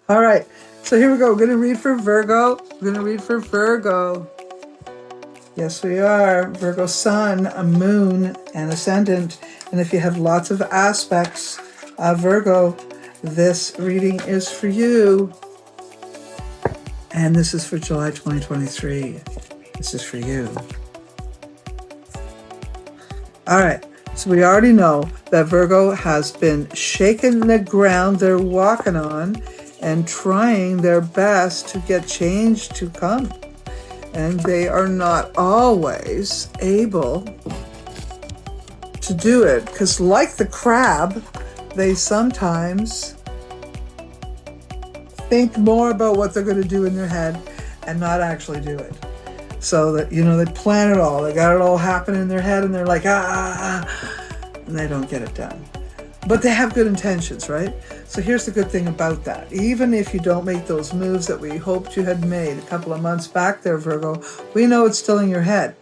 All right, so here we go. We're going to read for Virgo. We're going to read for Virgo. Yes, we are. Virgo sun, a moon, and ascendant. And if you have lots of aspects of Virgo, this reading is for you. And this is for July 2023. This is for you. All right. So we already know that Virgo has been shaking the ground they're walking on and trying their best to get change to come. And they are not always able to do it because, like the crab, they sometimes think more about what they're going to do in their head and not actually do it. So that, they plan it all. They got it all happening in their head and they're like, and they don't get it done. But they have good intentions, right? So here's the good thing about that. Even if you don't make those moves that we hoped you had made a couple of months back there, Virgo, we know it's still in your head,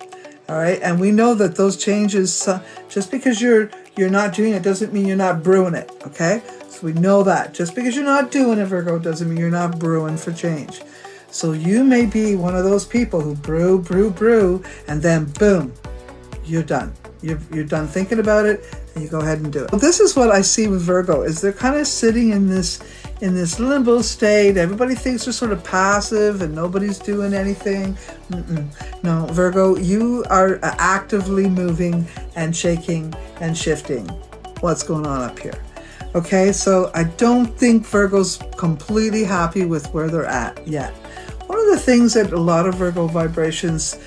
all right? And we know that those changes, just because you're not doing it doesn't mean you're not brewing it, okay? So we know that. Just because you're not doing it, Virgo, doesn't mean you're not brewing for change. So you may be one of those people who brew, and then boom, you're done. You're done thinking about it, and you go ahead and do it. Well, this is what I see with Virgo, is they're kind of sitting in this limbo state. Everybody thinks they're sort of passive and nobody's doing anything. No, Virgo, you are actively moving and shaking and shifting what's going on up here. Okay, so I don't think Virgo's completely happy with where they're at yet. One of the things that a lot of Virgo vibrations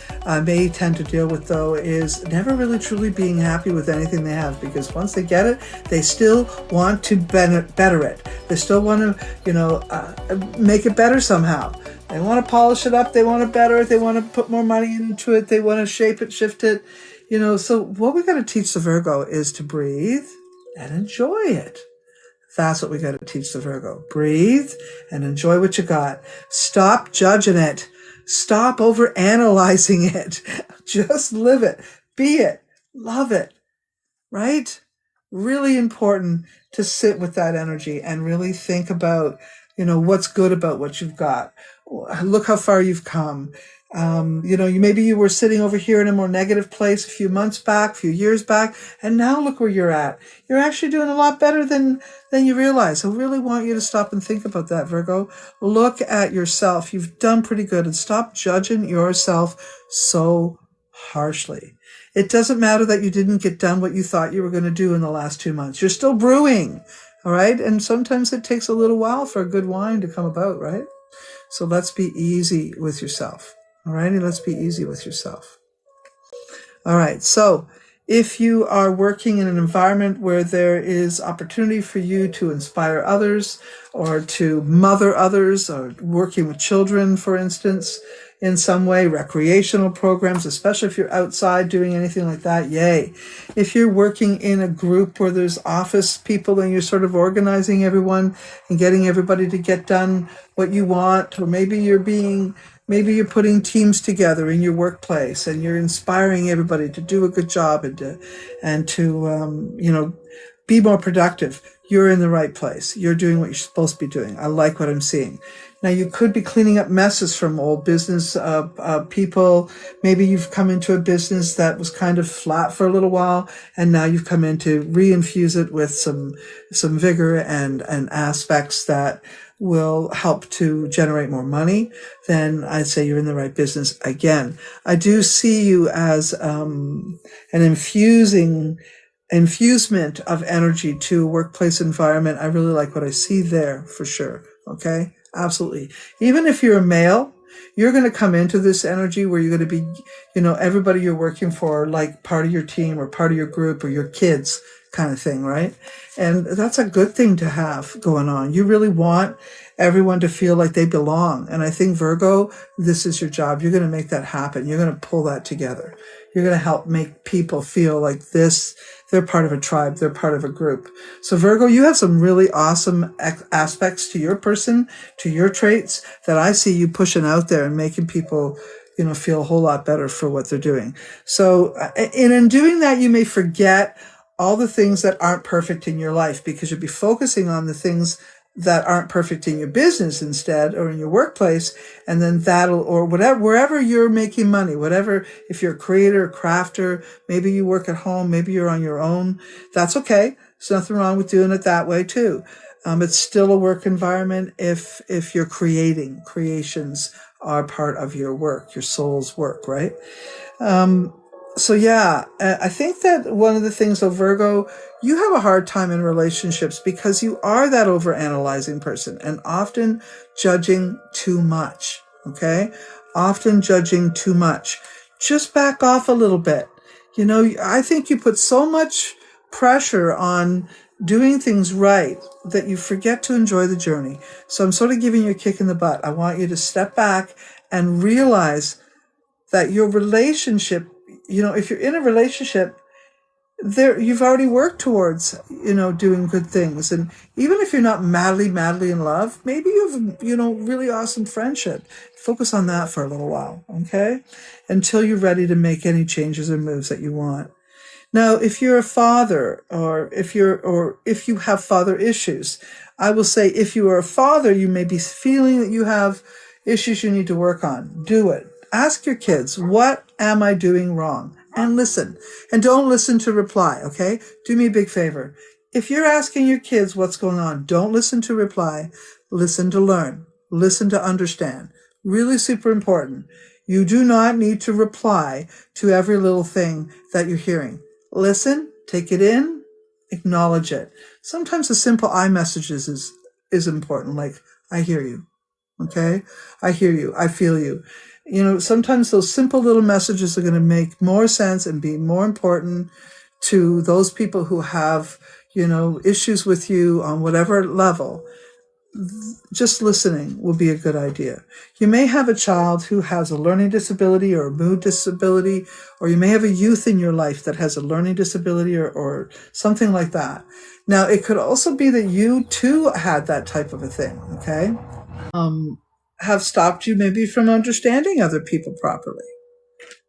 may tend to deal with, though, is never really truly being happy with anything they have, because once they get it, they still want to better it. They still want to, make it better somehow. They want to polish it up. They want to better it. They want to put more money into it. They want to shape it, shift it. So what we got to teach the Virgo is to breathe and enjoy it. That's what we got to teach the Virgo. Breathe and enjoy what you got. Stop judging it. Stop over-analyzing it. Just live it. Be it. Love it. Right? Really important to sit with that energy and really think about, what's good about what you've got. Look how far you've come. Maybe you were sitting over here in a more negative place a few months back, a few years back, and now look where you're at. You're actually doing a lot better than you realize. I really want you to stop and think about that, Virgo. Look at yourself. You've done pretty good, and stop judging yourself so harshly. It doesn't matter that you didn't get done what you thought you were going to do in the last 2 months. You're still brewing, all right? And sometimes it takes a little while for a good wine to come about, right? So let's be easy with yourself. All righty, let's be easy with yourself. All right, so if you are working in an environment where there is opportunity for you to inspire others or to mother others, or working with children, for instance, in some way, recreational programs, especially if you're outside doing anything like that, yay. If you're working in a group where there's office people and you're sort of organizing everyone and getting everybody to get done what you want, or maybe you're putting teams together in your workplace and you're inspiring everybody to do a good job and to be more productive. You're in the right place. You're doing what you're supposed to be doing. I like what I'm seeing. Now, you could be cleaning up messes from old business people. Maybe you've come into a business that was kind of flat for a little while, and now you've come in to reinfuse it with some vigor and aspects that will help to generate more money. Then I'd say you're in the right business again. I do see you as an infusement of energy to a workplace environment. I really like what I see there for sure. Okay. Absolutely. Even if you're a male, you're going to come into this energy where you're going to be, everybody you're working for, like part of your team or part of your group or your kids kind of thing, right? And that's a good thing to have going on. You really want everyone to feel like they belong. And I think, Virgo, this is your job. You're going to make that happen. You're going to pull that together. You're going to help make people feel like they're part of a tribe. They're part of a group. So Virgo, you have some really awesome aspects to your person, to your traits that I see you pushing out there and making people, feel a whole lot better for what they're doing. So in doing that, you may forget all the things that aren't perfect in your life because you'll be focusing on the things that aren't perfect in your business instead, or in your workplace, and then that'll, or whatever, wherever you're making money, whatever, if you're a creator, crafter, maybe you work at home, maybe you're on your own, that's okay. There's nothing wrong with doing it that way too. It's still a work environment if you're creating. Creations are part of your work, your soul's work, right? So yeah, I think that one of the things of Virgo, you have a hard time in relationships because you are that overanalyzing person and often judging too much. Okay. Often judging too much. Just back off a little bit. You know, I think you put so much pressure on doing things right that you forget to enjoy the journey. So I'm sort of giving you a kick in the butt. I want you to step back and realize that your relationship, you know, if you're in a relationship, there you've already worked towards, you know, doing good things. And even if you're not madly in love, maybe you have, you know, really awesome friendship. Focus on that for a little while, okay? Until you're ready to make any changes or moves that you want. Now, if you're a father, or if you have father issues, I will say if you are a father, you may be feeling that you have issues you need to work on. Do it. Ask your kids, what am I doing wrong? And listen. And don't listen to reply, okay? Do me a big favor. If you're asking your kids what's going on, don't listen to reply. Listen to learn. Listen to understand. Really super important. You do not need to reply to every little thing that you're hearing. Listen, take it in, acknowledge it. Sometimes the simple I messages is important, like, I hear you, okay? I hear you, I feel you. You know, sometimes those simple little messages are going to make more sense and be more important to those people who have, you know, issues with you on whatever level. Just listening will be a good idea. You may have a child who has a learning disability or a mood disability, or you may have a youth in your life that has a learning disability or something like that. Now, it could also be that you too had that type of a thing, okay? Have stopped you maybe from understanding other people properly,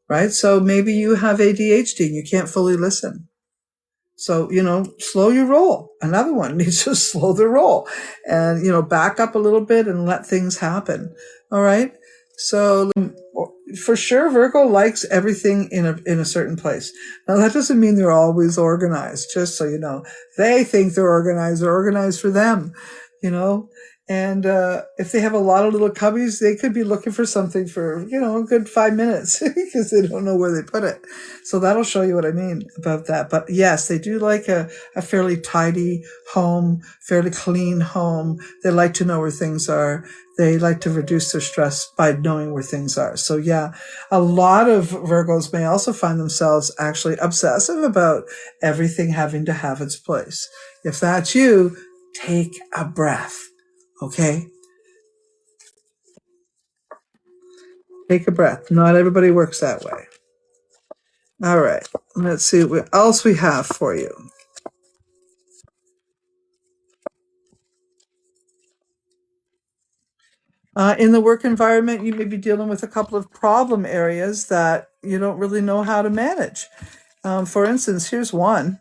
right? So maybe you have ADHD and you can't fully listen. So, you know, slow your roll. Another one needs to slow the roll and, you know, back up a little bit and let things happen. All right. So for sure, Virgo likes everything in a certain place. Now that doesn't mean they're always organized, just so you know. They think they're organized for them, you know. And if they have a lot of little cubbies, they could be looking for something for, you know, a good 5 minutes because they don't know where they put it. So that'll show you what I mean about that. But yes, they do like a fairly tidy home, fairly clean home. They like to know where things are. They like to reduce their stress by knowing where things are. So yeah, a lot of Virgos may also find themselves actually obsessive about everything having to have its place. If that's you, take a breath. Okay? Take a breath. Not everybody works that way. All right. Let's see what else we have for you. In the work environment, you may be dealing with a couple of problem areas that you don't really know how to manage. For instance, here's one.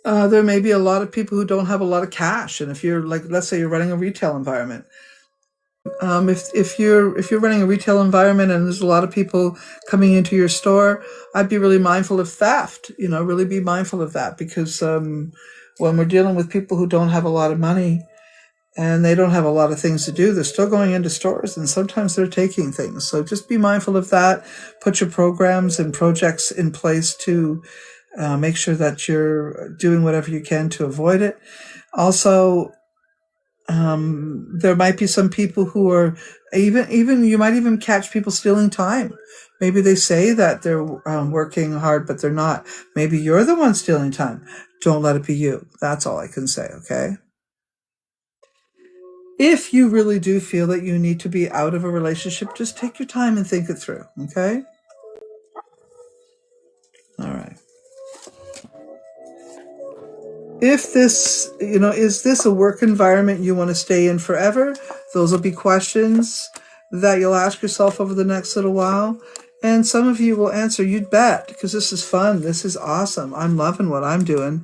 There may be a lot of people who don't have a lot of cash. And if you're like, let's say you're running a retail environment, if you're running a retail environment and there's a lot of people coming into your store, I'd be really mindful of theft. You know, really be mindful of that because when we're dealing with people who don't have a lot of money and they don't have a lot of things to do, they're still going into stores and sometimes they're taking things. So just be mindful of that. Put your programs and projects in place to make sure that you're doing whatever you can to avoid it. Also, there might be some people who are even you might even catch people stealing time. Maybe they say that they're working hard, but they're not. Maybe you're the one stealing time. Don't let it be you. That's all I can say, okay? If you really do feel that you need to be out of a relationship, just take your time and think it through, okay? All right. If this, you know, is this a work environment you want to stay in forever? Those will be questions that you'll ask yourself over the next little while. And some of you will answer, "You'd bet, because this is fun. This is awesome. I'm loving what I'm doing."